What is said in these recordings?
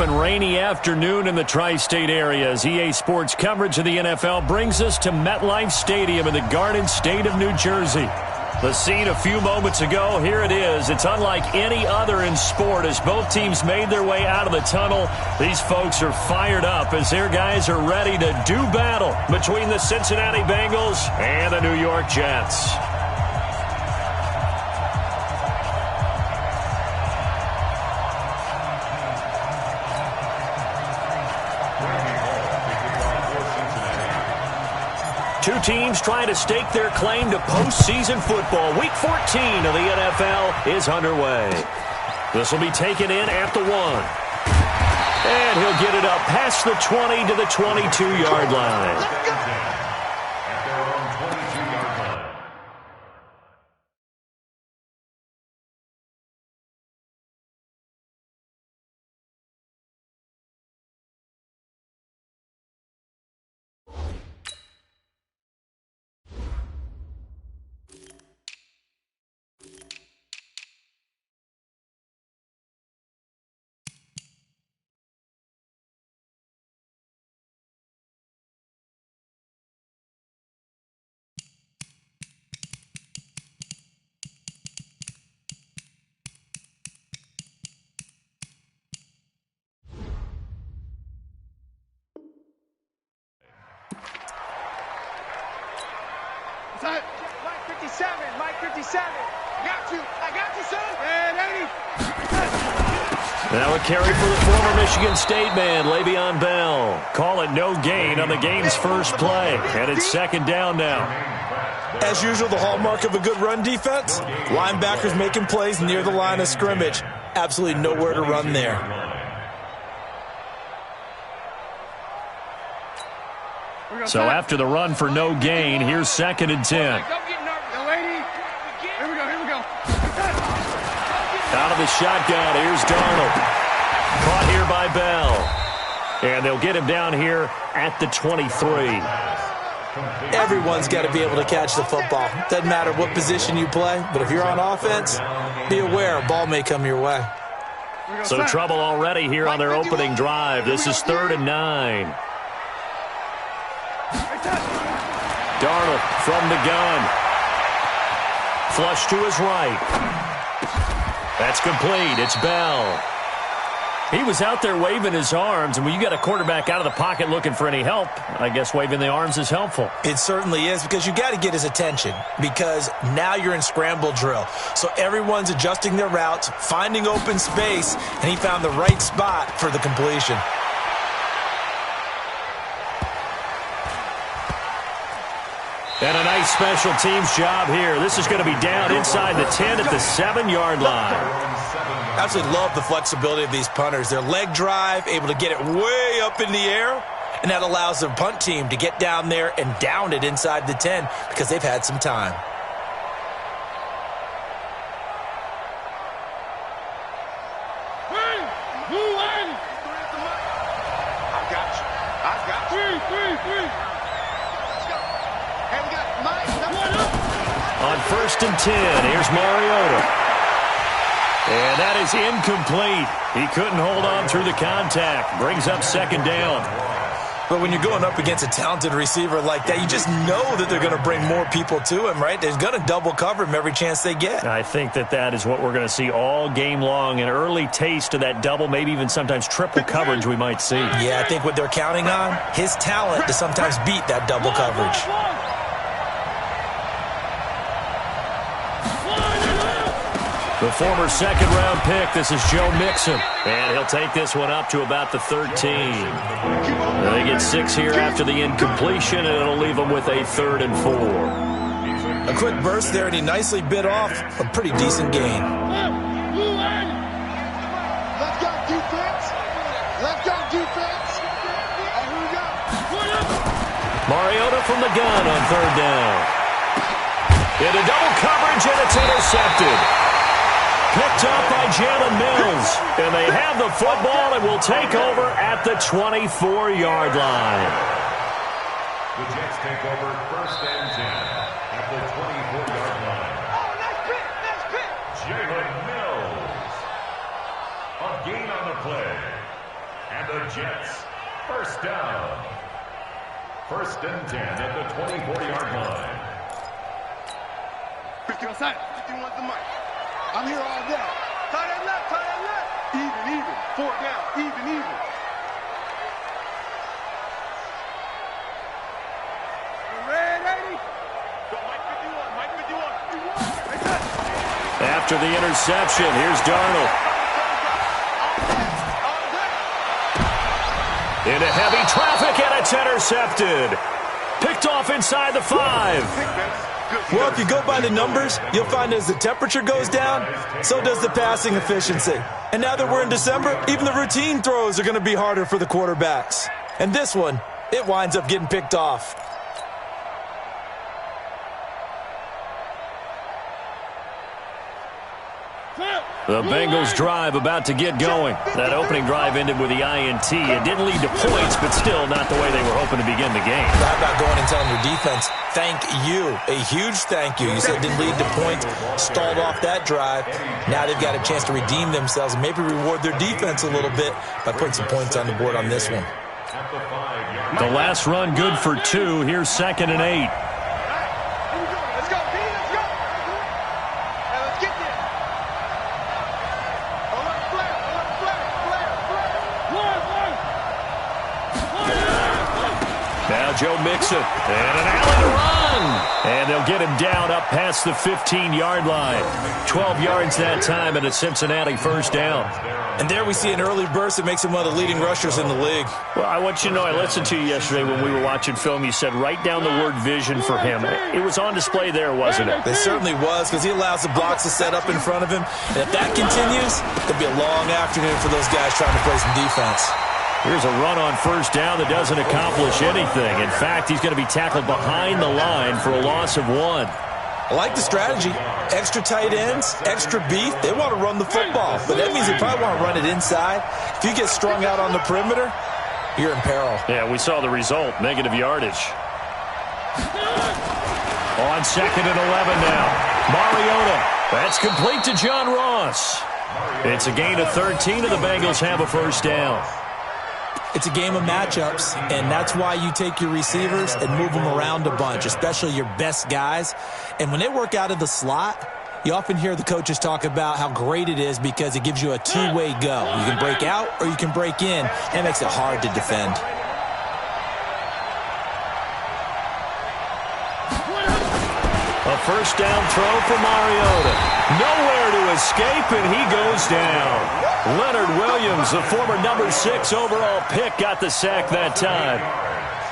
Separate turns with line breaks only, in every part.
and rainy afternoon in the tri-state area as EA Sports coverage of the NFL brings us to MetLife Stadium in the Garden State of New Jersey. The scene a few moments ago, here it is. It's unlike any other in sport as both teams made their way out of the tunnel. These folks are fired up as their guys are ready to do battle between the Cincinnati Bengals and the New York Jets. Two teams trying to stake their claim to postseason football. Week 14 of the NFL is underway. This will be taken in at the 1. And he'll get it up past the 20 to the 22-yard line.
Mike 57. I got you, son. And 80.
Now a carry for the former Michigan State man, Le'Veon Bell. Call it no gain on the game's first play. And it's second down now.
As usual, the hallmark of a good run defense, linebackers making plays near the line of scrimmage. Absolutely nowhere to run there.
So after the run for no gain, here's second and 10. Out of the shotgun, here's Darnold. Caught here by Bell. And they'll get him down here at the 23.
Everyone's got to be able to catch the football. Doesn't matter what position you play, but if you're on offense, be aware a ball may come your way.
So trouble already here on their opening drive. This is 3rd and 9. Darnold from the gun. Flush to his right. That's complete. It's Bell. He was out there waving his arms, and when you got a quarterback out of the pocket looking for any help, I guess waving the arms is helpful.
It certainly is, because you got to get his attention, because now you're in scramble drill. So everyone's adjusting their routes, finding open space, and he found the right spot for the completion.
And a nice special teams job here. This is going to be down inside the 10 at the 7-yard line.
I absolutely love the flexibility of these punters. Their leg drive, able to get it way up in the air, and that allows the punt team to get down there and down it inside the 10 because they've had some time.
On 1st and 10, here's Mariota. And that is incomplete. He couldn't hold on through the contact. Brings up second down.
But when you're going up against a talented receiver like that, you just know that they're going to bring more people to him, right? They're going to double cover him every chance they get.
I think that is what we're going to see all game long. An early taste of that double, maybe even sometimes triple coverage we might see.
Yeah, I think what they're counting on, his talent to sometimes beat that double coverage.
The former second-round pick, this is Joe Mixon. And he'll take this one up to about the 13. They get 6 here after the incompletion, and it'll leave them with a 3rd and 4.
A quick burst there, and he nicely bit off a pretty decent gain.
Let's go, defense. Let's go, defense. And here we go.
Mariota from the gun on 3rd down. Into double coverage, and it's intercepted. Picked up by Jalen Mills. And they have the football and will take over at the 24-yard line.
The Jets take over 1st and 10 at the 24-yard line.
Oh, nice pick.
Jalen Mills. A gain on the play. the Jets. First down. First and 10 at the 24-yard line.
50 on side. 51 at the mic. I'm here all day. Tie that left, tie that left. Even. 4 down. Even. Ready? Go, Mike 51.
After the interception, here's Darnold. Into heavy traffic, and it's intercepted. Picked off inside the 5.
Well, if you go by the numbers, you'll find as the temperature goes down, so does the passing efficiency. And now that we're in December, even the routine throws are going to be harder for the quarterbacks. And this one, it winds up getting picked off.
The Bengals drive about to get going. That opening drive ended with the INT. It didn't lead to points, but still not the way they were hoping to begin the game.
How about going and telling your defense, thank you, a huge thank you. You said it didn't lead to points, stalled off that drive. Now they've got a chance to redeem themselves and maybe reward their defense a little bit by putting some points on the board on this one.
The last run good for 2. Here's 2nd and 8. Joe Mixon, and an Allen run. And they'll get him down up past the 15-yard line. 12 yards that time, and a Cincinnati first down.
And there we see an early burst that makes him one of the leading rushers in the league.
Well, I want you to know, I listened to you yesterday when we were watching film. You said write down the word vision for him. It was on display there, wasn't it?
It certainly was, because he allows the blocks to set up in front of him. And if that continues, it'll be a long afternoon for those guys trying to play some defense.
Here's a run on first down that doesn't accomplish anything. In fact, he's going to be tackled behind the line for a loss of 1.
I like the strategy. Extra tight ends, extra beef. They want to run the football, but that means they probably want to run it inside. If you get strung out on the perimeter, you're in peril.
Yeah, we saw the result, negative yardage. On 2nd and 11 now. Mariota. That's complete to John Ross. It's a gain of 13, and the Bengals have a first down.
It's a game of matchups, and that's why you take your receivers and move them around a bunch, especially your best guys. And when they work out of the slot, you often hear the coaches talk about how great it is because it gives you a two-way go. You can break out or you can break in. That makes it hard to defend.
A first down throw for Mariota. Nowhere to escape, and he goes down. Leonard Williams, the former number 6 overall pick, got the sack that time.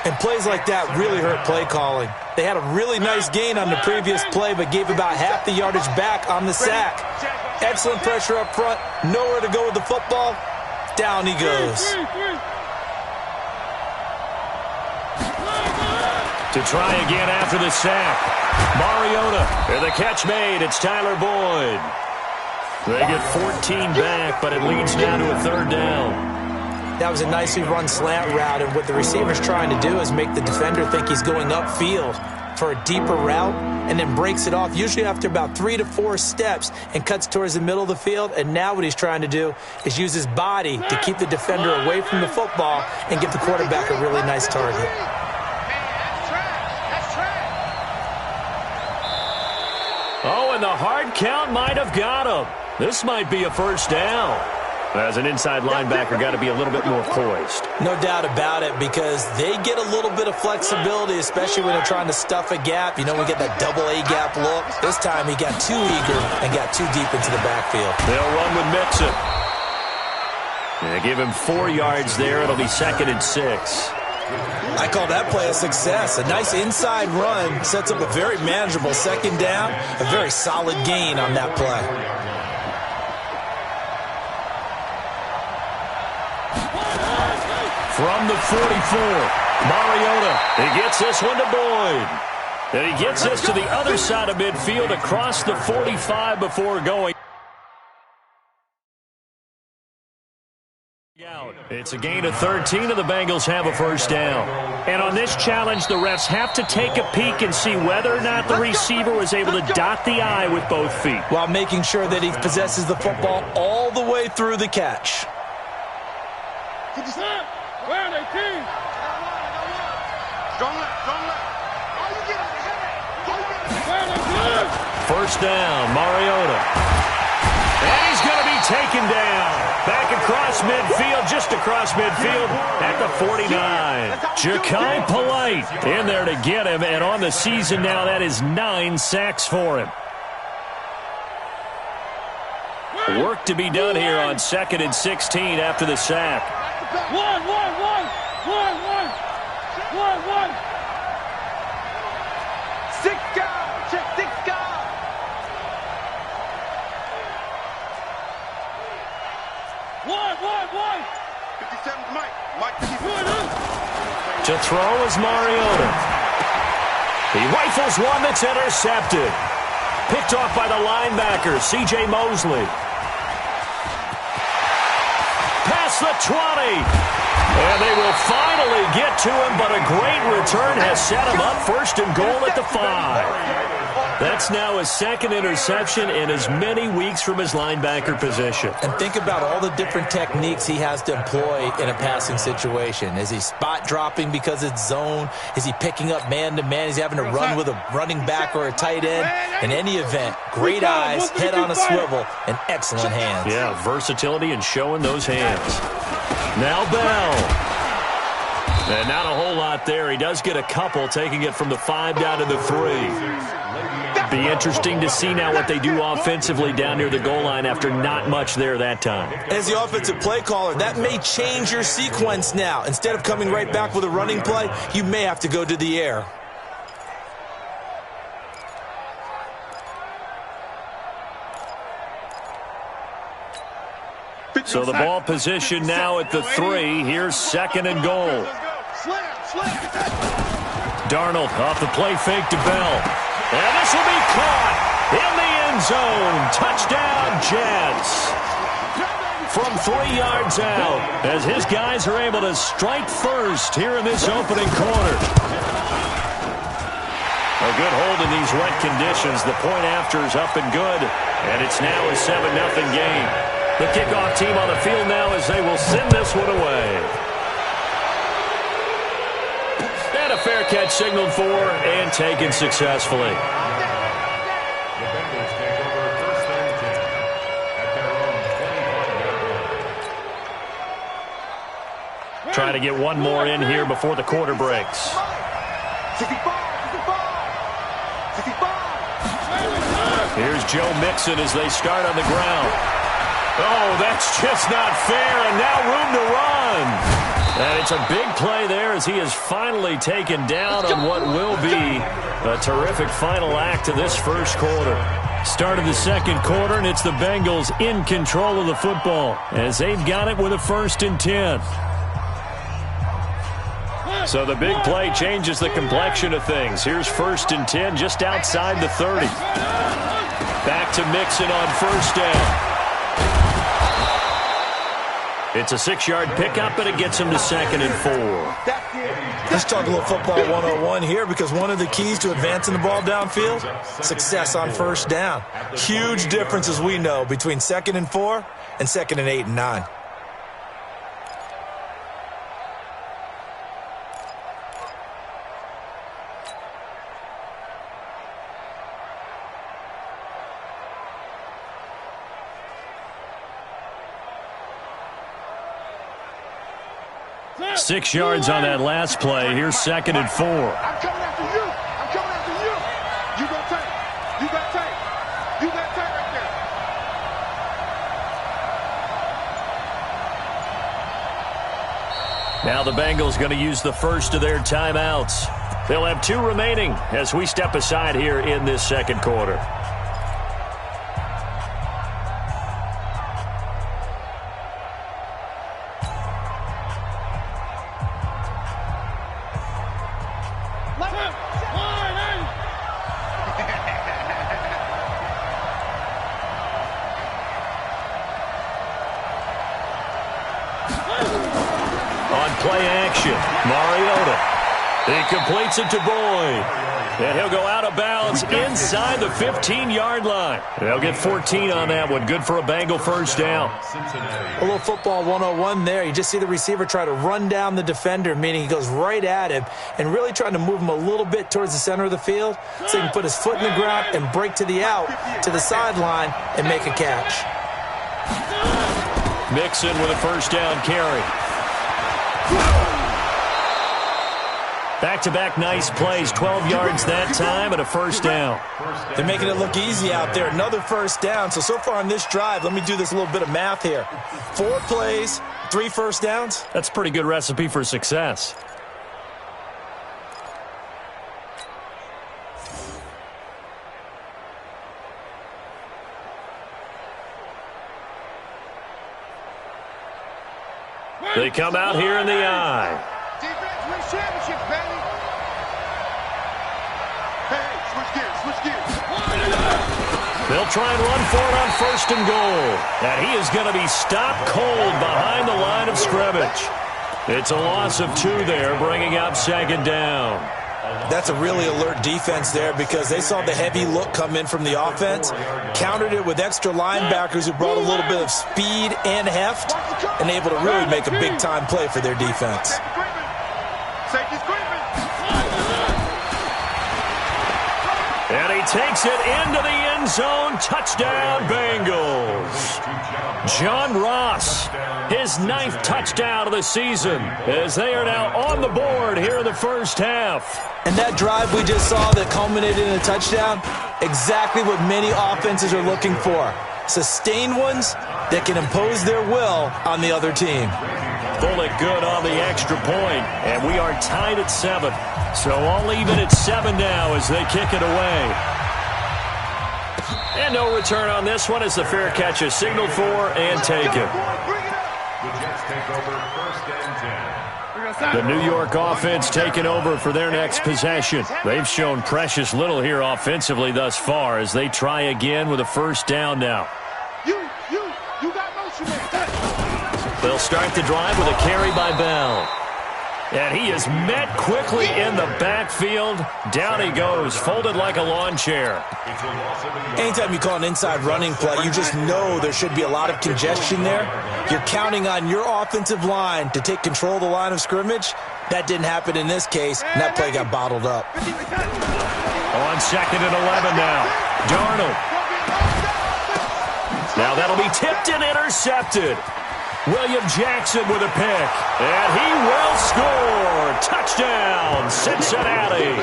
And plays like that really hurt play calling. They had a really nice gain on the previous play, but gave about half the yardage back on the sack. Excellent pressure up front. Nowhere to go with the football. Down he goes.
To try again after the sack. Mariota, and the catch made. It's Tyler Boyd. They get 14 back, but it leads now to a 3rd down.
That was a nicely run slant route, and what the receiver's trying to do is make the defender think he's going upfield for a deeper route, and then breaks it off, usually after about 3 to 4 steps, and cuts towards the middle of the field. And now what he's trying to do is use his body to keep the defender away from the football and give the quarterback a really nice target.
Oh, and the hard count might have got him. This might be a first down. As an inside linebacker, got to be a little bit more poised.
No doubt about it, because they get a little bit of flexibility, especially when they're trying to stuff a gap. You know, we get that double A gap look. This time he got too eager and got too deep into the backfield.
They'll run with Mixon. They give him 4 yards there. It'll be 2nd and 6.
I call that play a success. A nice inside run sets up a very manageable 2nd down. A very solid gain on that play.
From the 44, Mariota. He gets this one to Boyd. And he gets this to the other side of midfield across the 45 before going. It's a gain of 13, and the Bengals have a first down. And on this challenge, the refs have to take a peek and see whether or not the receiver was able to dot the I with both feet,
while making sure that he possesses the football all the way through the catch.
Where are they, team? Strong left, strong left. Oh, you get it.
First down, Mariota. And he's going to be taken down. Back across midfield, just across midfield at the 49. Ja'Kai Polite in there to get him, and on the season now, that is 9 sacks for him. Work to be done here on 2nd and 16 after the sack.
One. Six guys. Check 6 guys. One. 57's Mike. Mike,
To throw is Mariota. He rifles one that's intercepted. Picked off by the linebacker, C.J. Mosley. Past the 20. And they will finally get to him, but a great return has set him up 1st and goal at the 5. That's now his 2nd interception in as many weeks from his linebacker position.
And think about all the different techniques he has to employ in a passing situation. Is he spot dropping because it's zone? Is he picking up man-to-man? Is he having to run with a running back or a tight end? In any event, great eyes, head on a swivel, and excellent hands.
Yeah, versatility and showing those hands. Now Bell. And not a whole lot there. He does get a couple, taking it from the 5 down to the 3. Be interesting to see now what they do offensively down near the goal line after not much there that time.
As the offensive play caller, that may change your sequence now. Instead of coming right back with a running play, you may have to go to the air.
So the ball position now at the 3. Here's 2nd and goal. Darnold off the play fake to Bell. And this will be caught in the end zone. Touchdown, Jets. From 3 yards out, as his guys are able to strike first here in this opening quarter. A good hold in these wet conditions. The point after is up and good, and it's now a 7-0 game. The kickoff team on the field now as they will send this one away. And a fair catch signaled for and taken successfully.
The Bengals take over 1st and 10 at their own 25-yard line.
Trying to get one more in here before the quarter breaks.
65.
Here's Joe Mixon as they start on the ground. Oh, that's just not fair, and now room to run. And it's a big play there as he is finally taken down on what will be a terrific final act of this first quarter. Start of the second quarter, and it's the Bengals in control of the football as they've got it with a 1st and 10. So the big play changes the complexion of things. Here's 1st and 10 just outside the 30. Back to Mixon on 1st down. It's a 6-yard pickup, and it gets him to 2nd and 4.
Let's talk a little football 101 here, because one of the keys to advancing the ball downfield, success on 1st down. Huge difference, as we know, between 2nd and 4 and 2nd and 8 and 9.
Six yards on that last play. Here's 2nd and 4.
I'm coming after you. You got tape. You got tape right there.
Now the Bengals going to use the first of their timeouts. They'll have 2 remaining as we step aside here in this second quarter. On play action, Mariota. He completes it to Boyd. And he'll go out of bounds inside the 15-yard line. They'll get 14 on that one. Good for a Bengal first down.
A little football 101 there. You just see the receiver try to run down the defender, meaning he goes right at him and really trying to move him a little bit towards the center of the field so he can put his foot in the ground and break to the out, to the sideline, and make a catch.
Mixon with a first down carry. Back-to-back nice plays, 12 yards that time and a first down.
They're making it look easy out there. Another first down. So far on this drive, let me do this little bit of math here. 4 plays, 3 first downs.
That's a pretty good recipe for success. They come out here in the eye.
Defense wins championships, baby. Hey, switch gears.
They'll try and run for it on first and goal. And he is going to be stopped cold behind the line of scrimmage. It's a loss of 2 there, bringing up second down.
That's a really alert defense there because they saw the heavy look come in from the offense, countered it with extra linebackers who brought a little bit of speed and heft, and able to really make a big-time play for their defense.
And he takes it into the end zone. Touchdown, Bengals. John Ross, his 9th touchdown of the season, as they are now on the board here in the first half.
And that drive we just saw that culminated in a touchdown, exactly what many offenses are looking for. Sustained ones that can impose their will on the other team.
Bullet good on the extra point, and we are tied at 7. So all even at 7 now as they kick it away. And no return on this one as the fair catch is signaled for and taken.
The Jets take over first and 10.
The New York offense taking over for their next possession. They've shown precious little here offensively thus far as they try again with a first down now.
You got motion man.
They'll start the drive with a carry by Bell. And he is met quickly in the backfield. Down he goes, folded like a lawn chair.
Anytime you call an inside running play, you just know there should be a lot of congestion there. You're counting on your offensive line to take control of the line of scrimmage. That didn't happen in this case, and that play got bottled up.
On second and 11 now. Darnold. Now that'll be tipped and intercepted. William Jackson with a pick, and he will score. Touchdown, Cincinnati.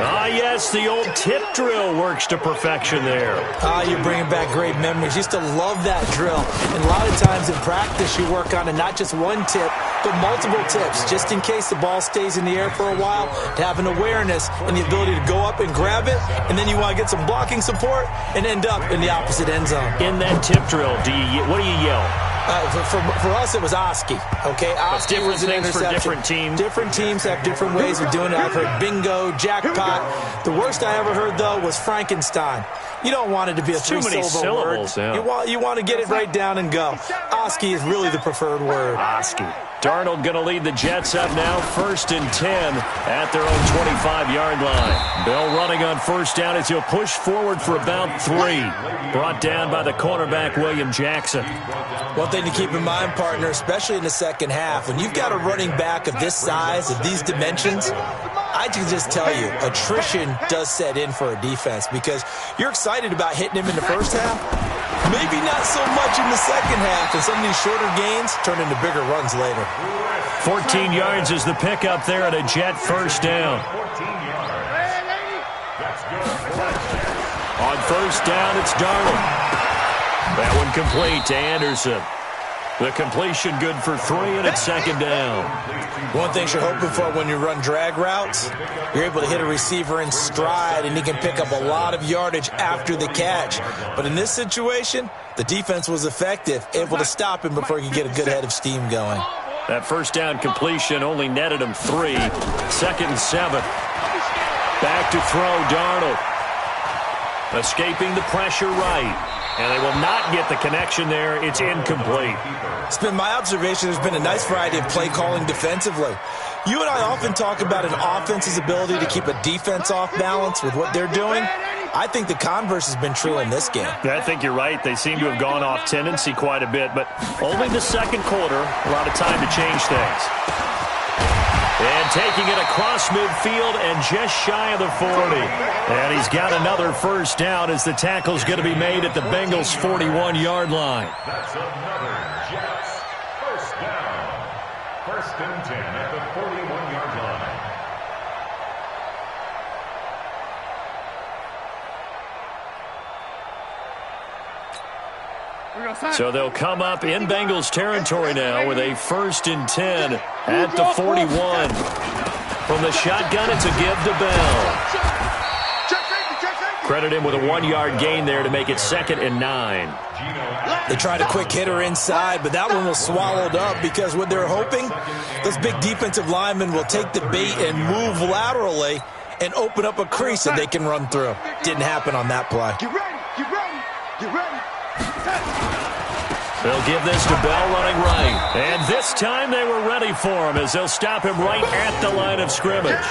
Ah, yes, the old tip drill works to perfection there.
You're bringing back great memories. Used to love that drill. And a lot of times in practice, you work on it, not just one tip, but multiple tips, just in case the ball stays in the air for a while, to have an awareness and the ability to go up and grab it, and then you want to get some blocking support and end up in the opposite end zone.
In that tip drill, what do you yell?
For us, it was Oski. Okay, Oski was an interception.
For different teams.
Different teams have different ways of doing it. I've heard bingo, jackpot. The worst I ever heard, though, was Frankenstein. You don't want it to be a three-syllable word.
Yeah.
You want to get it right down and go. Oski is really the preferred word.
Oski. Darnold going to lead the Jets up now, 1st and 10 at their own 25-yard line. Bell running on first down as he'll push forward for about 3. Brought down by the cornerback, William Jackson.
One thing to keep in mind, partner, especially in the second half, when you've got a running back of this size, of these dimensions, I can just tell you, attrition does set in for a defense because you're excited about hitting him in the first half. Maybe not so much in the second half, and some of these shorter gains turn into bigger runs later.
14 yards is the pickup there at a Jet first down.
14 yards. That's good.
On first down, it's Darnold. That one complete to Anderson. The completion good for 3, and it's second down.
One thing you're hoping for when you run drag routes, you're able to hit a receiver in stride, and he can pick up a lot of yardage after the catch. But in this situation, the defense was effective, able to stop him before he could get a good head of steam going.
That first down completion only netted him 3. 2nd and 7. Back to throw, Darnold. Escaping the pressure right. And they will not get the connection there. It's incomplete.
It's been my observation there's been a nice variety of play calling defensively. You and I often talk about an offense's ability to keep a defense off balance with what they're doing. I think the converse has been true in this game.
Yeah, I think you're right. They seem to have gone off tendency quite a bit, but only the second quarter, a lot of time to change things. And taking it across midfield and just shy of the 40. And he's got another first down as the tackle's going to be made at the Bengals' 41-yard line.
That's another Jets first down. First and 10 at the 41-yard line.
So they'll come up in Bengals territory now with a first and 10 at the 41. From the shotgun, it's a give to Bell. Credit him with a 1-yard gain there to make it 2nd and 9.
They tried a quick hitter inside, but that one was swallowed up because what they're hoping, those big defensive linemen will take the bait and move laterally and open up a crease that they can run through. Didn't happen on that play.
Get ready, get ready, get ready.
They'll give this to Bell running right. And this time they were ready for him as they'll stop him right at the line of scrimmage.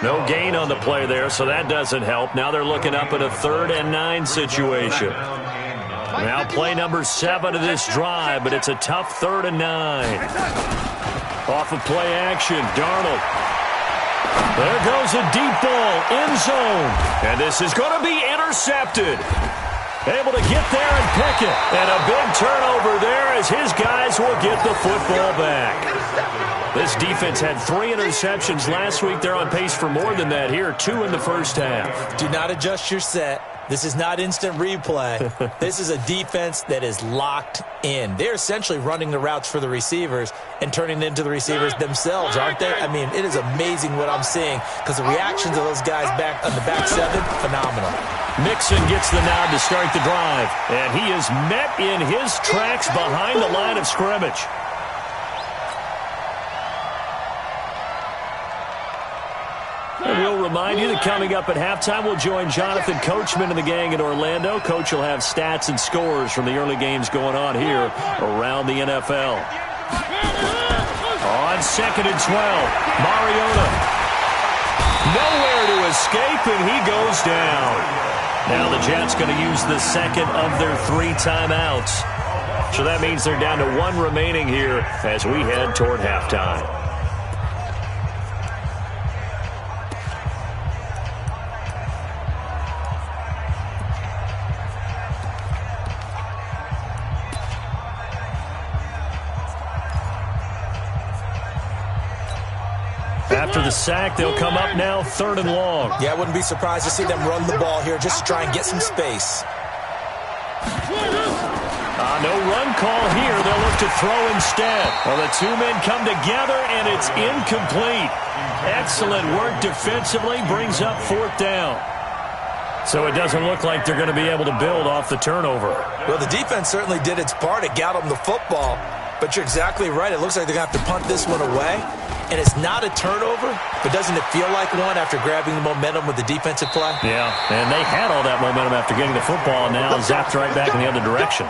No gain on the play there, so that doesn't help. Now they're looking up at a 3rd and 9 situation. Now play number 7 of this drive, but it's a tough 3rd and 9. Off of play action, Darnold. There goes a deep ball, end zone. And this is going to be intercepted. Able to get there and pick it. And a big turnover there as his guys will get the football back. This defense had 3 interceptions last week. They're on pace for more than that here. 2 in the first half.
Do not adjust your set. This is not instant replay. This is a defense that is locked in. They're essentially running the routes for the receivers and turning it into the receivers themselves, aren't they? I mean, it is amazing what I'm seeing because the reactions of those guys back on the back 7, phenomenal.
Mixon gets the nod to start the drive, and he is met in his tracks behind the line of scrimmage. And we'll remind you that coming up at halftime, we'll join Jonathan Coachman and the gang in Orlando. Coach will have stats and scores from the early games going on here around the NFL. On 2nd and 12, Mariota. Nowhere to escape, and he goes down. Now the Jets going to use the second of their 3 timeouts. So that means they're down to 1 remaining here as we head toward halftime. After the sack, they'll come up now 3rd and long.
Yeah, I wouldn't be surprised to see them run the ball here just to try and get some space.
No run call here. They'll look to throw instead. Well, the 2 men come together, and it's incomplete. Excellent work defensively. Brings up 4th down. So it doesn't look like they're going to be able to build off the turnover.
Well, the defense certainly did its part. It got them the football. But you're exactly right. It looks like they're going to have to punt this one away. And it's not a turnover, but doesn't it feel like one after grabbing the momentum with the defensive play?
Yeah, and they had all that momentum after getting the football, and now zapped right back in the other direction.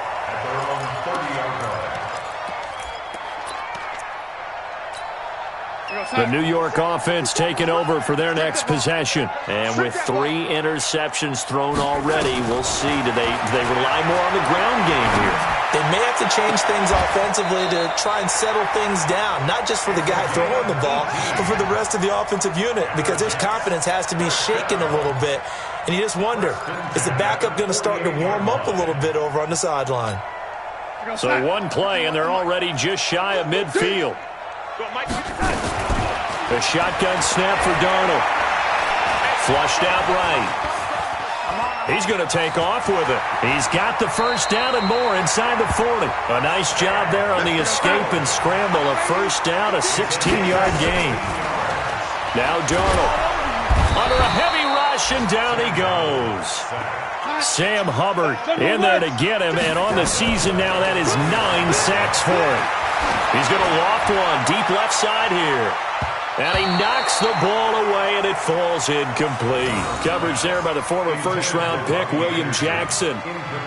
The New York offense taking over for their next possession. And with 3 interceptions thrown already, we'll see. Do they rely more on the ground game here?
They may have to change things offensively to try and settle things down, not just for the guy throwing the ball, but for the rest of the offensive unit, because their confidence has to be shaken a little bit. And you just wonder, is the backup going to start to warm up a little bit over on the sideline?
So 1 play, and they're already just shy of midfield. The shotgun snap for Darnold. Flushed out right. He's going to take off with it. He's got the first down and more inside the 40. A nice job there on the escape and scramble. A first down, a 16-yard gain. Now Darnold under a heavy rush, and down he goes. Sam Hubbard in there to get him, and on the season now, that is 9 sacks for him. He's going to loft one deep left side here. And he knocks the ball away, and it falls incomplete. Coverage there by the former first-round pick, William Jackson.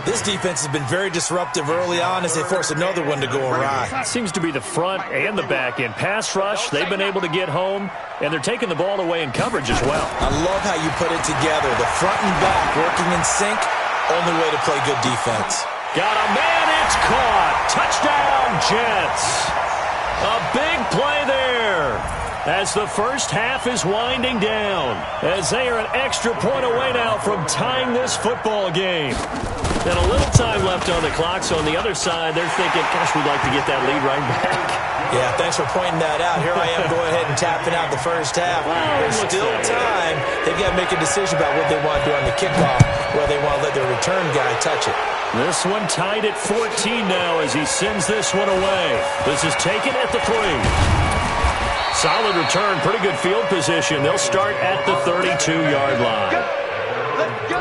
This defense has been very disruptive early on as they force another one to go awry.
Seems to be the front and the back end. Pass rush, they've been able to get home, and they're taking the ball away in coverage as well.
I love how you put it together. The front and back working in sync, only way to play good defense.
Got a man, it's caught. Touchdown, Jets. A big play there. As the first half is winding down, as they are an extra point away now from tying this football game. And a little time left on the clock, so on the other side, they're thinking, gosh, we'd like to get that lead right back.
Yeah, thanks for pointing that out. Here I am going ahead and tapping out the first half. There's still time. They've got to make a decision about what they want to do on the kickoff, whether they want to let their return guy touch it.
This one tied at 14 now as he sends this one away. This is taken at the 3. Solid return, pretty good field position. They'll start at the 32-yard line.
Let's go.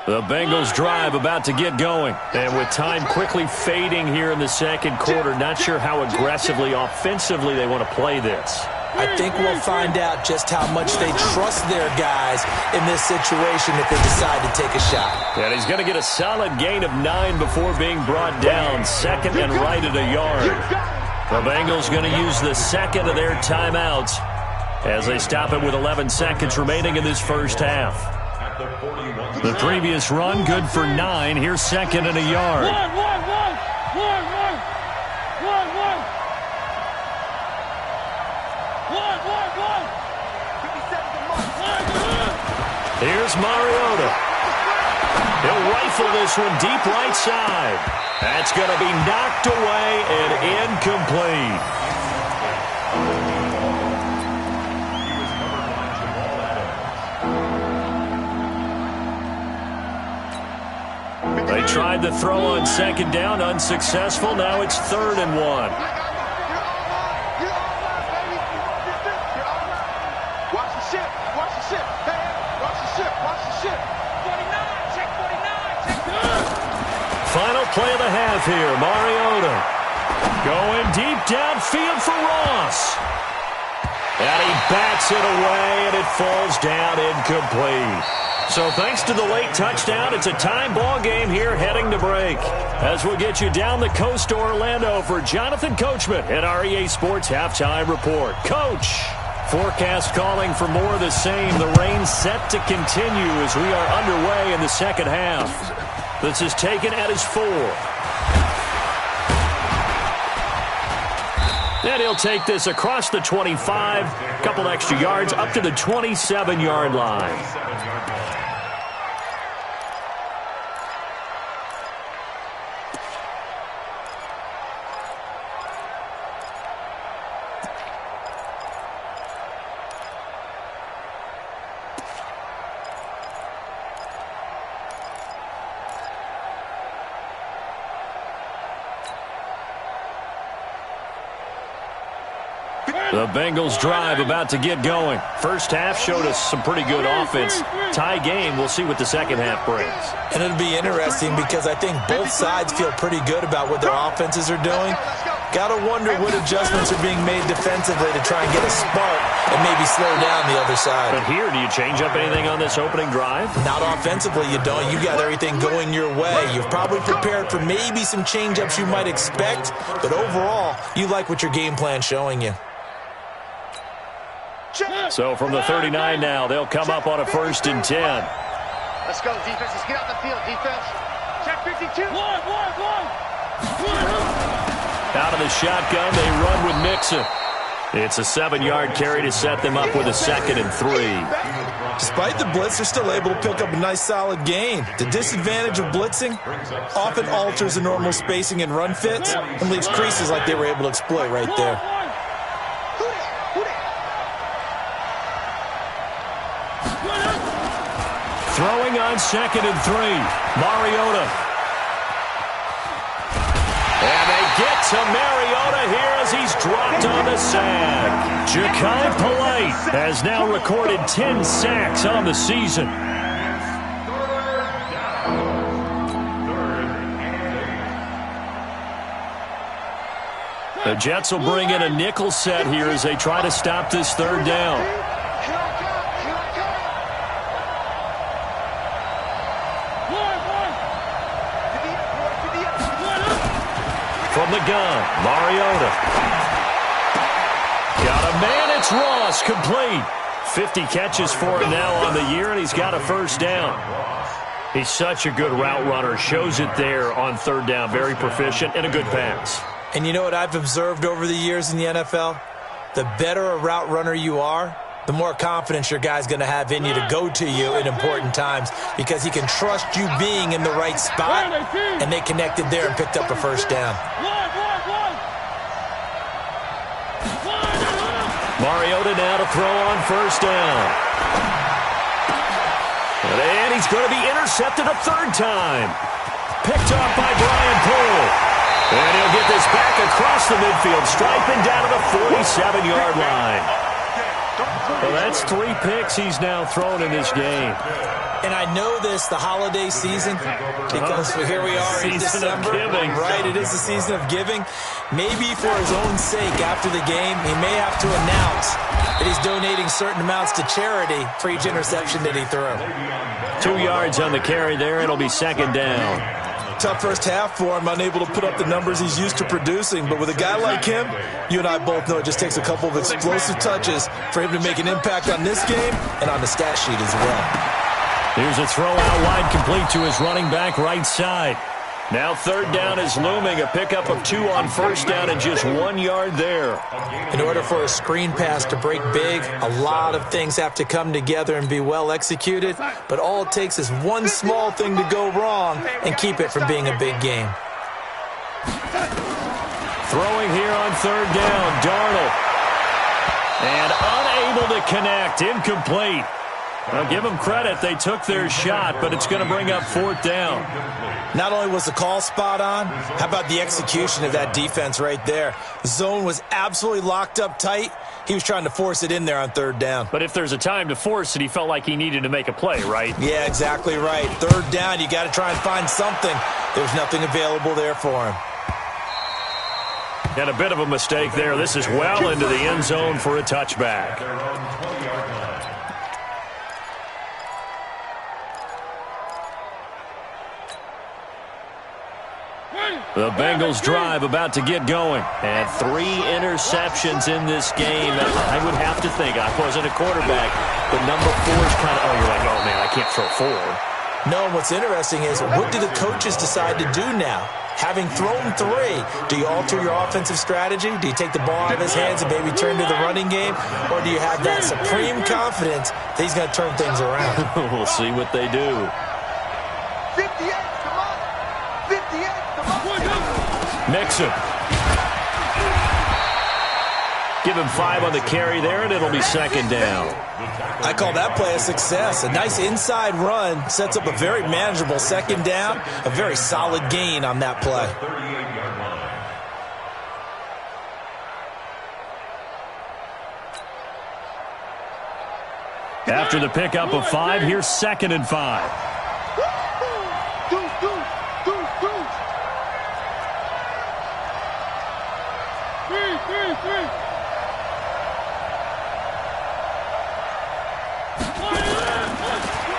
The Bengals drive about to get going. And with time quickly fading here in the second quarter, not sure how aggressively, offensively they want to play this.
I think we'll find out just how much they trust their guys in this situation if they decide to take a shot.
And he's going to get a solid gain of 9 before being brought down, second and right at a yard. The Bengals going to use the second of their timeouts as they stop it with 11 seconds remaining in this first half. The previous run, good for 9. Here's second and a yard. Here's Mariota. He'll rifle this one deep right side. That's going to be knocked away and incomplete. They tried to throw on second down, unsuccessful. Now it's 3rd and 1.
Watch the ship. Watch the ship. Hey, watch the ship. Watch the ship. 49. Check 49.
Final play of the half here. Mariota going deep downfield for Ross. And he bats it away, and it falls down incomplete. So thanks to the late touchdown, it's a tie ball game here heading to break. As we'll get you down the coast to Orlando for Jonathan Coachman at our EA Sports Halftime Report. Coach, forecast calling for more of the same. The rain set to continue as we are underway in the second half. This is taken at his 4. And he'll take this across the 25, a couple extra yards up to the 27-yard line. The Bengals drive about to get going. First half showed us some pretty good offense. Tie game, we'll see what the second half brings.
And it'll be interesting because I think both sides feel pretty good about what their offenses are doing. Got to wonder what adjustments are being made defensively to try and get a spark and maybe slow down the other side.
But here, do you change up anything on this opening drive?
Not offensively, you don't. You got everything going your way. You've probably prepared for maybe some change-ups you might expect, but overall, you like what your game plan's showing you.
So from the 39 now, they'll come up on a 1st and 10.
Let's go, defense. Let's get out the field, defense. Check 52.
Out of the shotgun, they run with Mixon. It's a 7-yard carry to set them up with a 2nd and 3.
Despite the blitz, they're still able to pick up a nice solid gain. The disadvantage of blitzing often alters the normal spacing and run fits and leaves creases like they were able to exploit right there.
Throwing on 2nd and 3. Mariota. And they get to Mariota here as he's dropped on the sack. Ja'Kai Polite has now recorded 10 sacks on the season. The Jets will bring in a nickel set here as they try to stop this third down. From the gun, Mariota. Got a man, it's Ross, complete. 50 catches for him now on the year, and he's got a first down. He's such a good route runner, shows it there on third down. Very proficient and a good pass.
And you know what I've observed over the years in the NFL? The better a route runner you are, the more confidence your guy's going to have in you to go to you in important times because he can trust you being in the right spot, and they connected there and picked up a first down.
Mariota now to throw on first down. And he's going to be intercepted a third time. Picked off by Brian Poole. And he'll get this back across the midfield, striping down to the 47-yard line. Well, that's 3 picks he's now thrown in this game.
And I know this, the holiday season, because here we are in December.
Season of giving.
Right, it is the season of giving. Maybe for his own sake after the game, he may have to announce that he's donating certain amounts to charity for each interception that he threw.
2 yards on the carry there. It'll be second down.
Tough first half for him, unable to put up the numbers he's used to producing. But with a guy like him, you and I both know it just takes a couple of explosive touches for him to make an impact on this game and on the stat sheet as well.
Here's a throw out wide, complete to his running back right side. Now third down is looming, a pickup of 2 on first down and just 1 yard there.
In order for a screen pass to break big, a lot of things have to come together and be well executed, but all it takes is one small thing to go wrong and keep it from being a big game.
Throwing here on third down, Darnold. And unable to connect, incomplete. I'll give them credit, they took their shot, but it's going to bring up fourth down.
Not only was the call spot on, how about the execution of that defense right there? The zone was absolutely locked up tight. He was trying to force it in there on third down.
But if there's a time to force it, he felt like he needed to make a play, right?
Yeah, exactly right. Third down, you got to try and find something. There's nothing available there for him.
And a bit of a mistake there. This is well into the end zone for a touchback. The Bengals drive about to get going. And 3 interceptions in this game. I would have to think, I wasn't a quarterback, but number 4 is kind of, you're like, oh man, I can't throw 4.
No, what's interesting is, what do the coaches decide to do now? Having thrown 3, do you alter your offensive strategy? Do you take the ball out of his hands and maybe turn to the running game? Or do you have that supreme confidence that he's going to turn things around?
We'll see what they do.
58, come on. 58, come on.
Mixon. Give him 5 on the carry there, and it'll be second down.
I call that play a success. A nice inside run sets up a very manageable second down, a very solid gain on that play.
After the pickup of 5, here's second and 5.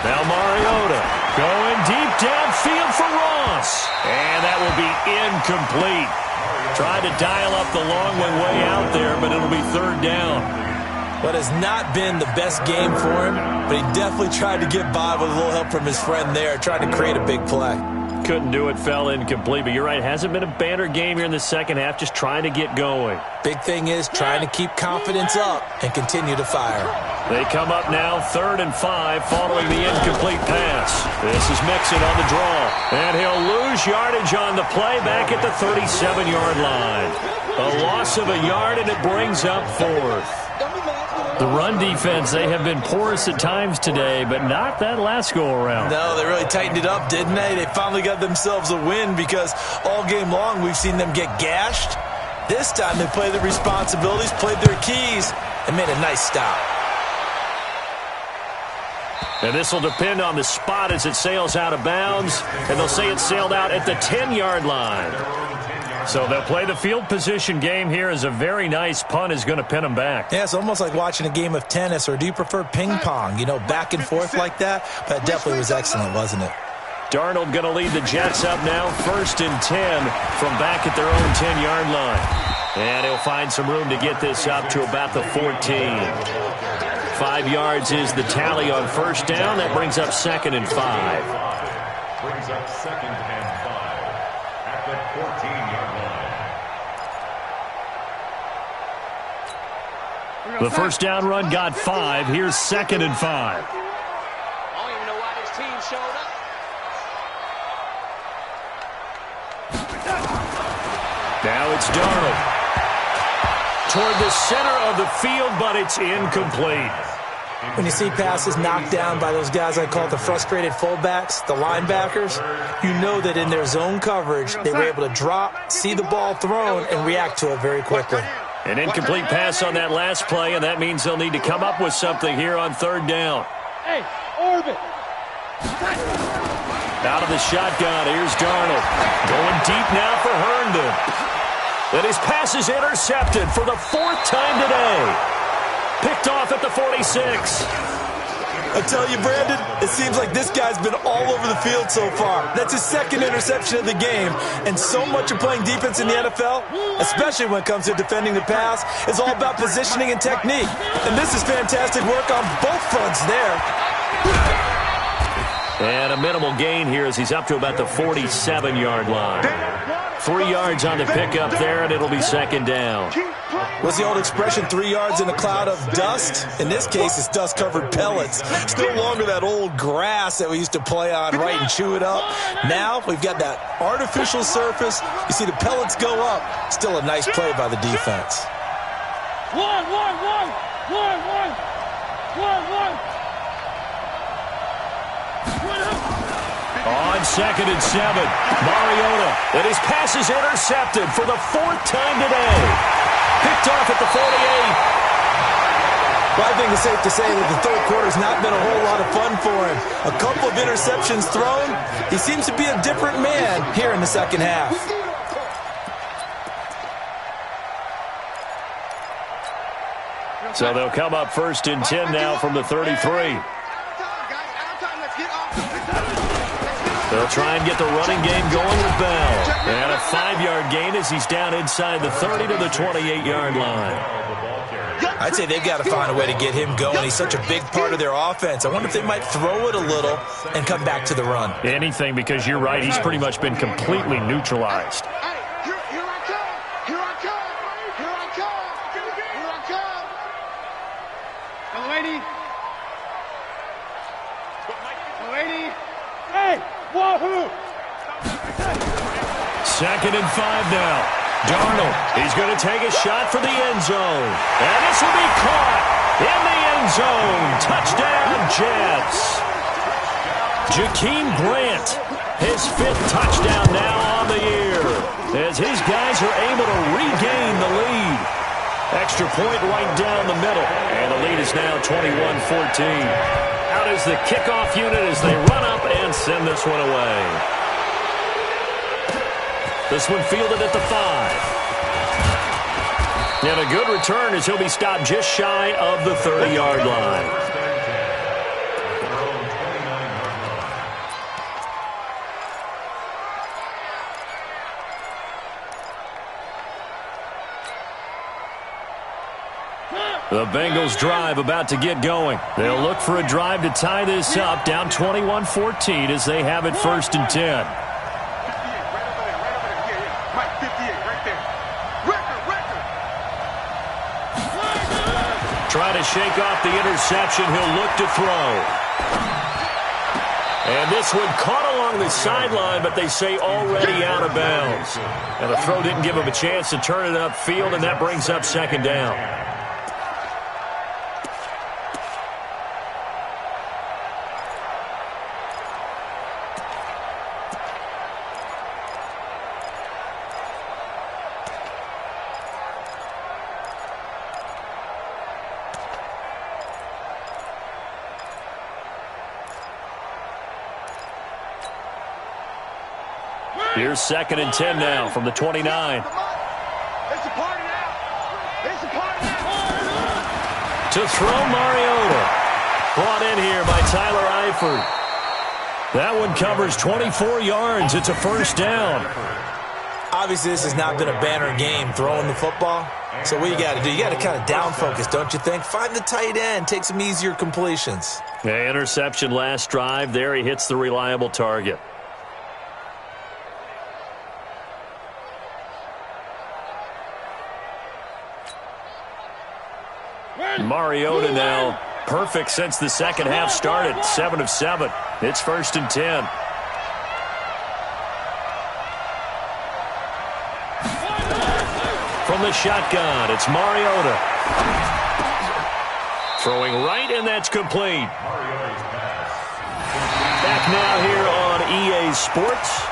Now Mariota going deep downfield for Ross. And that will be incomplete. Tried to dial up the long one way out there, but it'll be third down.
What has not been the best game for him, but he definitely tried to get by with a little help from his friend there, trying to create a big play.
Couldn't do it, fell incomplete, but you're right, hasn't been a banner game here in the second half, just trying to get going.
Big thing is trying to keep confidence up and continue to fire.
They come up now, 3rd and 5, following the incomplete pass. This is Mixon on the draw, and he'll lose yardage on the play back at the 37-yard line. A loss of a yard, and it brings up 4th. The run defense, they have been porous at times today, but not that last go-around.
No, they really tightened it up, didn't they? They finally got themselves a win because all game long we've seen them get gashed This time they played their responsibilities, played their keys, and made a nice stop.
And this will depend on the spot as it sails out of bounds. And they'll say it sailed out at the 10-yard line. So they'll play the field position game here as a very nice punt is going to pin them back.
Yeah, it's almost like watching a game of tennis, or do you prefer ping pong? You know, back and forth like that? But it definitely was excellent, wasn't it?
Darnold going to lead the Jets up now, 1st and 10 from back at their own 10-yard line. And he'll find some room to get this up to about the 14. 5 yards is the tally on 1st down. That brings up 2nd and 5.
Brings up 2nd and 5 at the 14-yard line.
The 1st down run got 5. Here's 2nd and 5.
I don't even know why this team showed up.
Now it's Darnold. Toward the center of the field, but it's incomplete.
When you see passes knocked down by those guys I call the frustrated fullbacks, the linebackers, you know that in their zone coverage, they were able to drop, see the ball thrown, and react to it very quickly.
An incomplete pass on that last play, and that means they'll need to come up with something here on 3rd down.
Hey, orbit.
Out of the shotgun, here's Darnold. Going deep now for Herndon. And his pass is intercepted for the 4th time today. Picked off at the 46.
I tell you, Brandon, it seems like this guy's been all over the field so far. That's his 2nd interception of the game. And so much of playing defense in the NFL, especially when it comes to defending the pass, is all about positioning and technique. And this is fantastic work on both fronts there.
And a minimal gain here as he's up to about the 47-yard line. 3 yards on the pickup there, and it'll be 2nd down.
What's the old expression, 3 yards in a cloud of dust? In this case, it's dust-covered pellets. It's no longer that old grass that we used to play on, right, and chew it up. Now we've got that artificial surface. You see the pellets go up. Still a nice play by the defense.
One.
On 2nd and 7, Mariota. And his pass is intercepted for the 4th time today. Picked off at the 48.
Well, I think it's safe to say that the 3rd quarter's not been a whole lot of fun for him. A couple of interceptions thrown. He seems to be a different man here in the 2nd half.
So they'll come up 1st and 10 now from the 33. They'll try and get the running game going with Bell. And a 5-yard gain as he's down inside the 30 to the 28-yard line.
I'd say they've got to find a way to get him going. He's such a big part of their offense. I wonder if they might throw it a little and come back to the run.
Anything, because you're right, he's pretty much been completely neutralized.
Wahoo!
2nd and 5 now. Darnold, he's going to take a shot for the end zone. And this will be caught in the end zone. Touchdown, Jets. Jakeem Grant, his 5th touchdown now on the year, as his guys are able to regain the lead. Extra point right down the middle. And the lead is now 21-14. Out is the kickoff unit as they run up and send this one away. This one fielded at the 5. And a good return as he'll be stopped just shy of the 30-yard line. The Bengals drive about to get going. They'll look for a drive to tie this up, down 21-14 as they have it 1st and 10. Try to shake off the interception. He'll look to throw. And this one caught along the sideline, but they say already out of bounds. And the throw didn't give him a chance to turn it upfield, and that brings up 2nd down. Here's 2nd and 10 now from the 29.
It's a party now. It's a party now.
To throw, Mariota. Brought in here by Tyler Eifert. That one covers 24 yards. It's a first down.
Obviously, this has not been a banner game throwing the football. So what you got to do, you got to kind of down focus, don't you think? Find the tight end, take some easier completions.
Yeah, interception last drive. There he hits the reliable target. Mariota now perfect since the second half started. 7 of 7. It's 1st and 10. From the shotgun, it's Mariota. Throwing right, and that's complete. Back now here on EA Sports.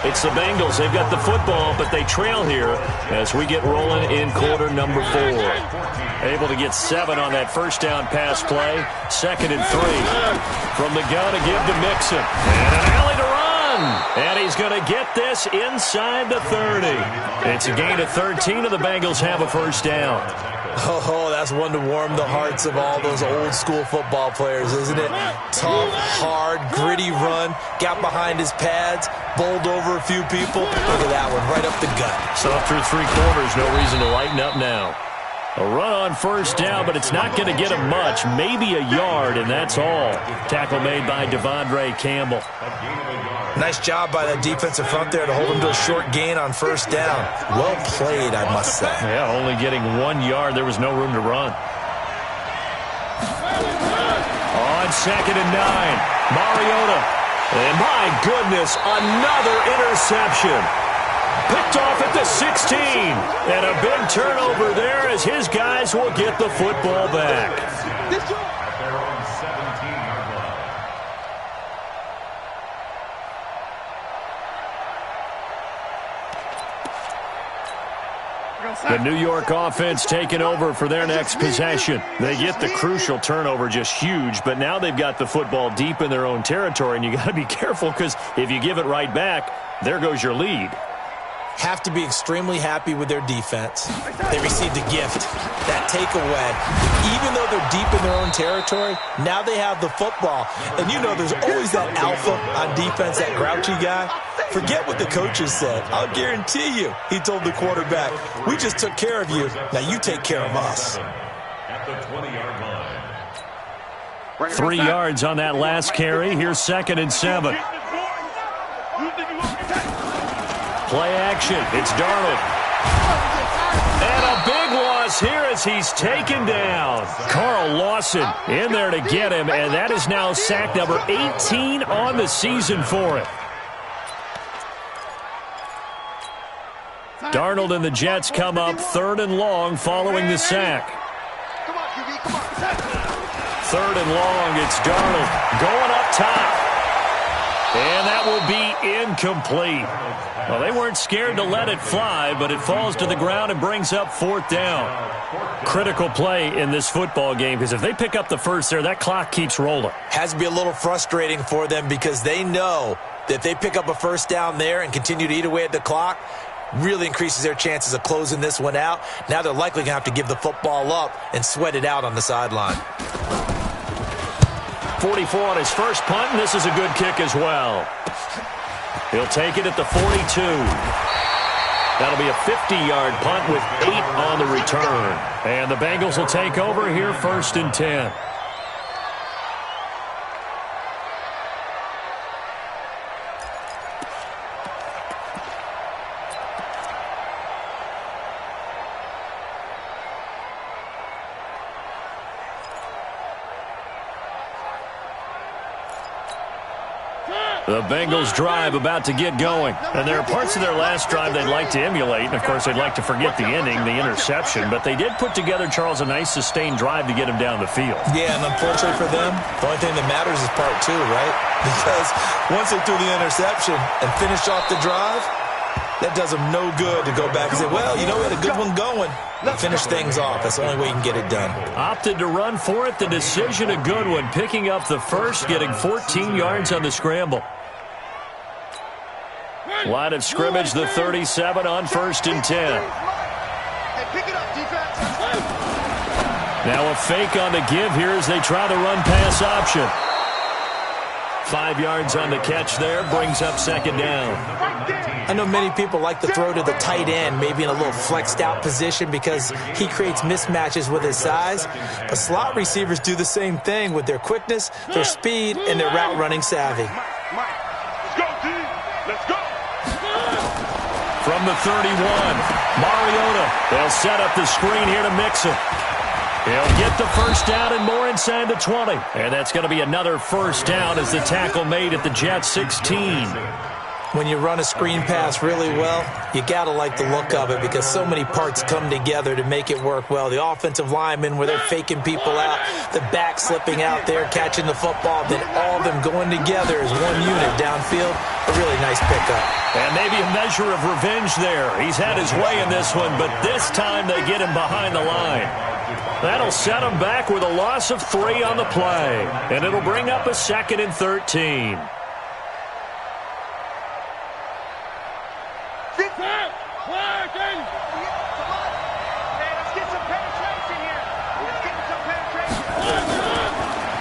It's the Bengals. They've got the football, but they trail here as we get rolling in quarter number 4. Able to get 7 on that first down pass play. 2nd and 3. From the gun to give to Mixon. And an alley to run. And he's going to get this inside the 30. It's a gain of 13, and the Bengals have a first down.
Oh, that's one to warm the hearts of all those old school football players, isn't it? Tough, hard, gritty run. Got behind his pads, bowled over a few people. Look at that one, right up the gut.
So up through 3 quarters, no reason to lighten up now. A run on first down, but it's not going to get him much. Maybe a yard, and that's all. Tackle made by Devondre Campbell.
Nice job by that defensive front there to hold him to a short gain on first down. Well played, I must say.
Yeah, only getting 1 yard. There was no room to run. On 2nd and 9, Mariota. And my goodness, another interception. Picked off at the 16. And a big turnover there as his guys will get the football back. The New York offense taking over for their next possession. They get the crucial turnover, just huge, but now they've got the football deep in their own territory, and you got to be careful because if you give it right back, there goes your lead.
Have to be extremely happy with their defense. They received a gift, that takeaway. Even though they're deep in their own territory, now they have the football. And you know there's always that alpha on defense, that grouchy guy. Forget what the coaches said. I'll guarantee you, he told the quarterback, we just took care of you. Now you take care of us.
At the 20-yard line.
3 yards on that last carry. Here's 2nd and 7. Play action. It's Darnold. And a big loss here as he's taken down. Carl Lawson in there to get him, and that is now sack number 18 on the season for him. Darnold and the Jets come up 3rd and long following the sack. 3rd and long, it's Darnold going up top. And that will be incomplete. Well, they weren't scared to let it fly, but it falls to the ground and brings up 4th down. Critical play in this football game because if they pick up the first there, that clock keeps rolling.
Has to be a little frustrating for them because they know that if they pick up a first down there and continue to eat away at the clock, really increases their chances of closing this one out. Now they're likely going to have to give the football up and sweat it out on the sideline.
44 on his first punt, and this is a good kick as well. He'll take it at the 42. That'll be a 50-yard punt with 8 on the return. And the Bengals will take over here 1st and 10. The Bengals drive about to get going. And there are parts of their last drive they'd like to emulate. And, of course, they'd like to forget the ending, the interception. But they did put together, Charles, a nice sustained drive to get him down the field.
Yeah, and unfortunately for them, the only thing that matters is part 2, right? Because once they threw the interception and finished off the drive, that does them no good to go back and say, well, you know, we had a good one going. Finish things off. That's the only way you can get it done.
Opted to run for it. The decision, a good one. Picking up the first, getting 14 yards on the scramble. Line of scrimmage, the 37 on 1st and 10.
Hey, pick it up, defense.
Now a fake on the give here as they try the run-pass option. 5 yards on the catch there, brings up 2nd down.
I know many people like to throw to the tight end, maybe in a little flexed out position because he creates mismatches with his size. But slot receivers do the same thing with their quickness, their speed, and their route running savvy.
Let's go, D. Let's go.
From the 31, Mariota. They'll set up the screen here to Mixon. He'll get the first down and more inside the 20. And that's going to be another first down as the tackle made at the Jets 16.
When you run a screen pass really well, you got to like the look of it because so many parts come together to make it work well. The offensive linemen where they're faking people out, the back slipping out there, catching the football, then all of them going together as one unit downfield. A really nice pickup.
And maybe a measure of revenge there. He's had his way in this one, but this time they get him behind the line. That'll set him back with a loss of 3 on the play. And it'll bring up a 2nd and 13.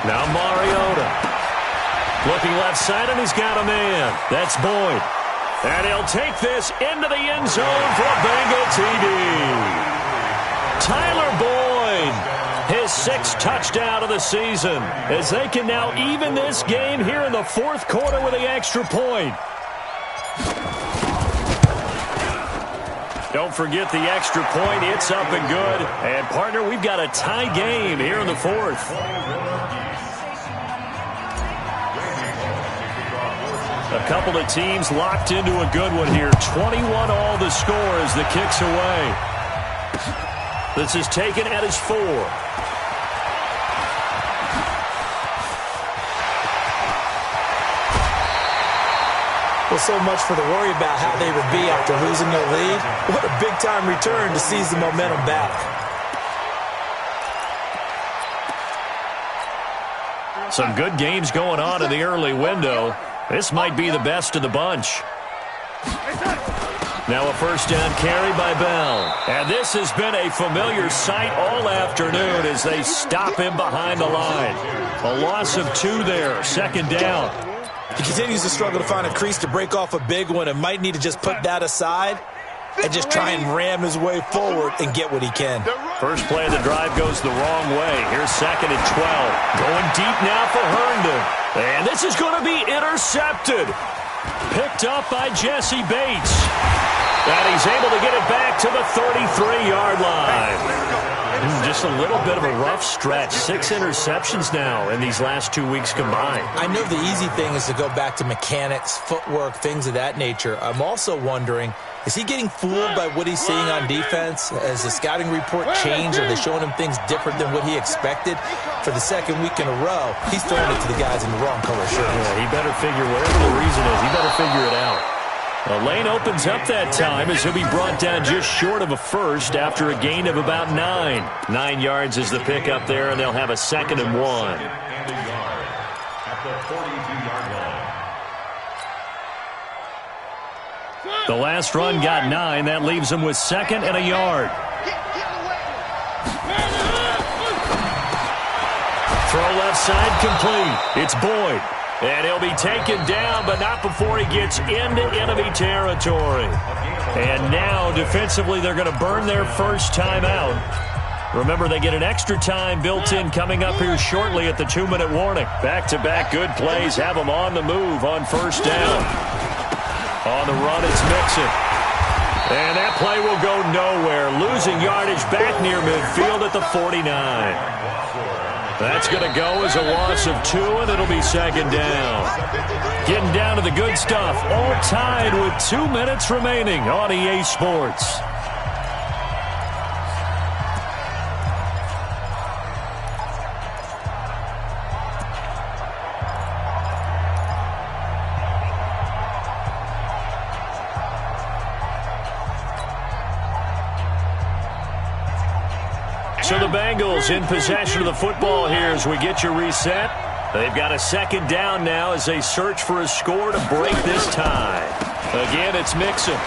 Now Mariota. Looking left side, and he's got a man. That's Boyd. And he'll take this into the end zone for a Bengal TD. Tyler Boyd, his 6th touchdown of the season, as they can now even this game here in the 4th quarter with the extra point. Don't forget the extra point. It's up and good. And, partner, we've got a tie game here in the 4th. A couple of teams locked into a good one here. 21 all the score as the kick's away. This is taken at his 4.
Well, so much for the worry about how they would be after losing their lead. What a big-time return to seize the momentum back.
Some good games going on in the early window. This might be the best of the bunch. Now a first down carry by Bell. And this has been a familiar sight all afternoon as they stop him behind the line. A loss of 2 there, 2nd down.
He continues to struggle to find a crease to break off a big one and might need to just put that aside and just try and ram his way forward and get what he can.
First play of the drive goes the wrong way. Here's 2nd and 12. Going deep now for Herndon. And this is going to be intercepted. Picked up by Jesse Bates. And he's able to get it back to the 33-yard line. Just a little bit of a rough stretch. 6 interceptions now in these last 2 weeks combined.
I know the easy thing is to go back to mechanics, footwork, things of that nature. I'm also wondering, is he getting fooled by what he's seeing on defense? Has the scouting report changed? Are they showing him things different than what he expected? For the 2nd week in a row, he's throwing it to the guys in the wrong color shirts.
Yeah, he better figure, whatever the reason is, he better figure it out. The lane opens up that time as he'll be brought down just short of a first after a gain of about 9. 9 yards is the pickup there, and they'll have a 2nd and 1. The last run got 9. That leaves him with 2nd and a yard. Throw left side complete. It's Boyd. And he'll be taken down, but not before he gets into enemy territory. And now, defensively, they're going to burn their first timeout. Remember, they get an extra time built in coming up here shortly at the 2-minute warning. Back-to-back good plays have them on the move on first down. On the run, it's Mixon. And that play will go nowhere. Losing yardage back near midfield at the 49. That's going to go as a loss of 2, and it'll be 2nd down. Getting down to the good stuff. All tied with 2 minutes remaining on EA Sports. So the Bengals in possession of the football here as we get you reset. They've got a 2nd down now as they search for a score to break this tie. Again, it's Mixon.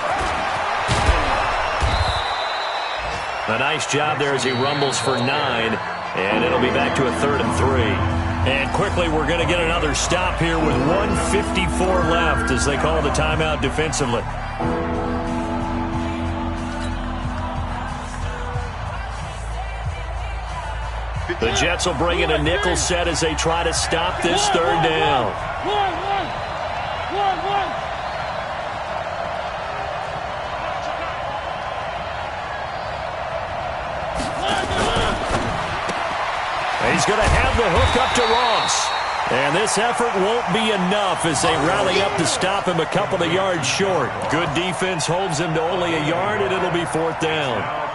A nice job there as he rumbles for 9, and it'll be back to a 3rd and 3. And quickly, we're going to get another stop here with 1:54 left as they call the timeout defensively. The Jets will bring in a nickel set as they try to stop this 3rd down. He's going to have the hook up to Ross. And this effort won't be enough as they rally up to stop him a couple of yards short. Good defense holds him to only a yard, and it'll be 4th down.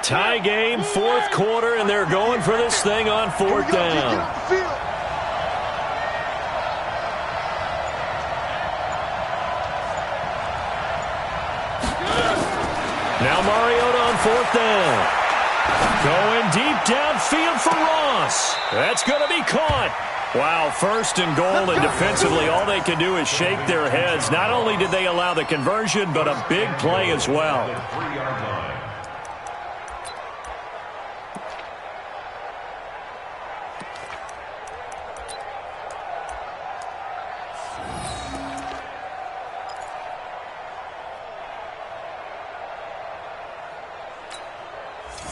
Tie game, 4th quarter, and they're going for this thing on 4th down. Now Mariota on 4th down. Going deep downfield for Ross. That's going to be caught. Wow, 1st and goal, and defensively all they can do is shake their heads. Not only did they allow the conversion, but a big play as well.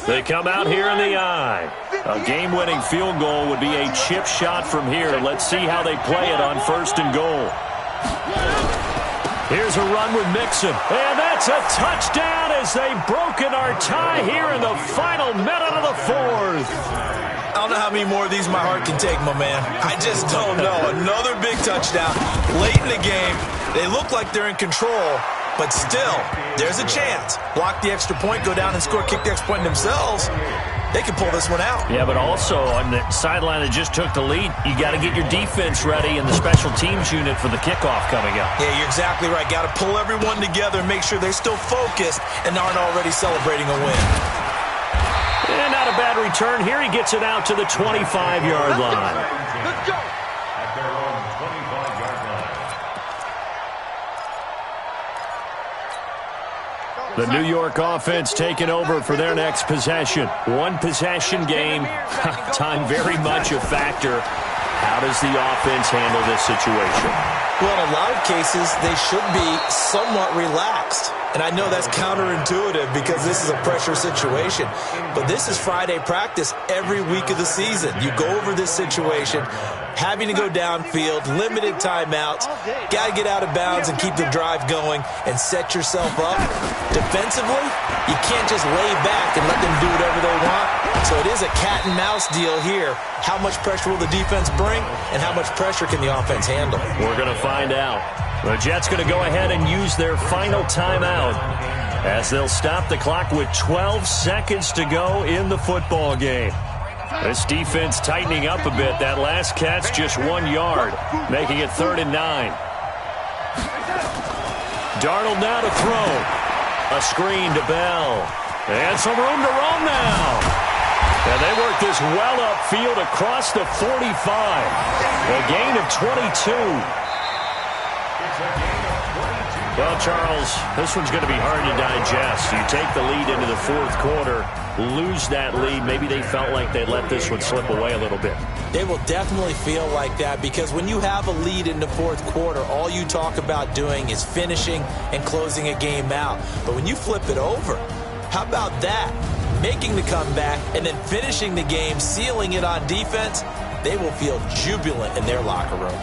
They come out here in the eye. A game-winning field goal would be a chip shot from here. Let's see how they play it on 1st and goal. Here's a run with Mixon. And that's a touchdown as they've broken our tie here in the final minute of the 4th.
I don't know how many more of these my heart can take, my man. I just don't know. Another big touchdown late in the game. They look like they're in control. But still, there's a chance. Block the extra point, go down and score, kick the extra point themselves. They can pull this one out.
Yeah, but also on the sideline that just took the lead, you got to get your defense ready and the special teams unit for the kickoff coming up.
Yeah, you're exactly right. Got to pull everyone together and make sure they're still focused and aren't already celebrating a win.
And not a bad return. Here he gets it out to the 25-yard line.
Let's go.
At their own 25-yard line.
The New York offense taking over for their next possession. One possession game. Time very much a factor. How does the offense handle this situation?
Well, in a lot of cases, they should be somewhat relaxed. And I know that's counterintuitive because this is a pressure situation. But this is Friday practice every week of the season. You go over this situation, having to go downfield, limited timeouts, got to get out of bounds and keep the drive going and set yourself up. Defensively, you can't just lay back and let them do whatever they want. So it is a cat and mouse deal here. How much pressure will the defense bring and how much pressure can the offense handle?
We're going to find out. The Jets going to go ahead and use their final timeout as they'll stop the clock with 12 seconds to go in the football game. This defense tightening up a bit. That last catch just 1 yard, making it 3rd and 9. Darnold now to throw. A screen to Bell. And some room to roam now. And they work this well upfield across the 45. A gain of 22. Well, Charles, this one's going to be hard to digest. You take the lead into the 4th quarter, lose that lead. Maybe they felt like they let this one slip away a little bit.
They will definitely feel like that because when you have a lead in the 4th quarter, all you talk about doing is finishing and closing a game out. But when you flip it over, how about that? Making the comeback and then finishing the game, sealing it on defense, they will feel jubilant in their locker room.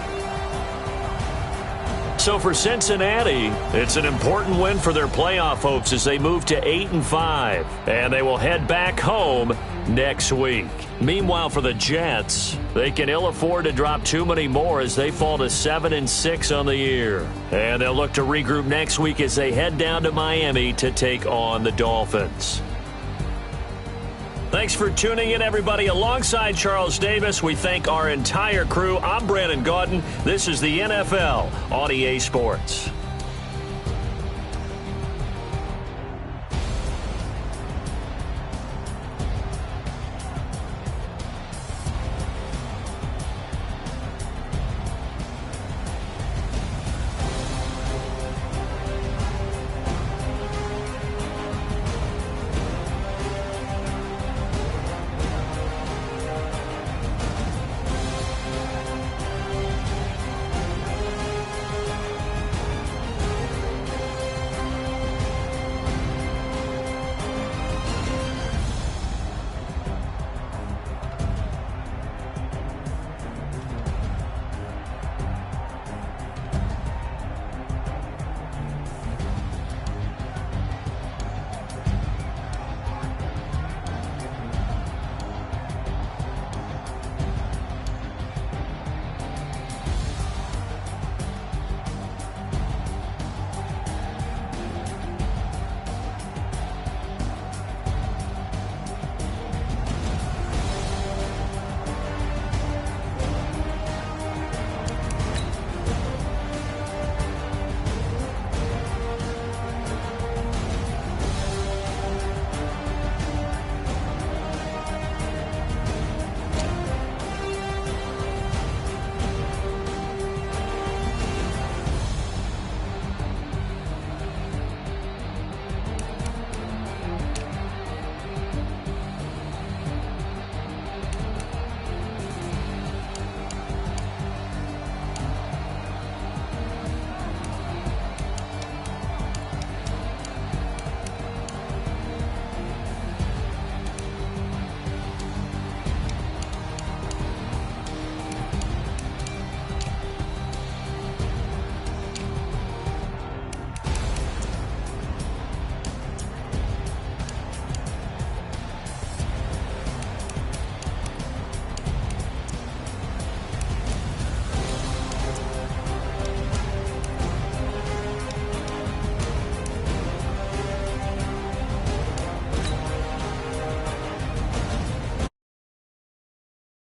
So for Cincinnati, it's an important win for their playoff hopes as they move to 8-5. And they will head back home next week. Meanwhile, for the Jets, they can ill afford to drop too many more as they fall to 7-6 on the year. And they'll look to regroup next week as they head down to Miami to take on the Dolphins. Thanks for tuning in, everybody. Alongside Charles Davis, we thank our entire crew. I'm Brandon Gaudin. This is the NFL on EA Sports.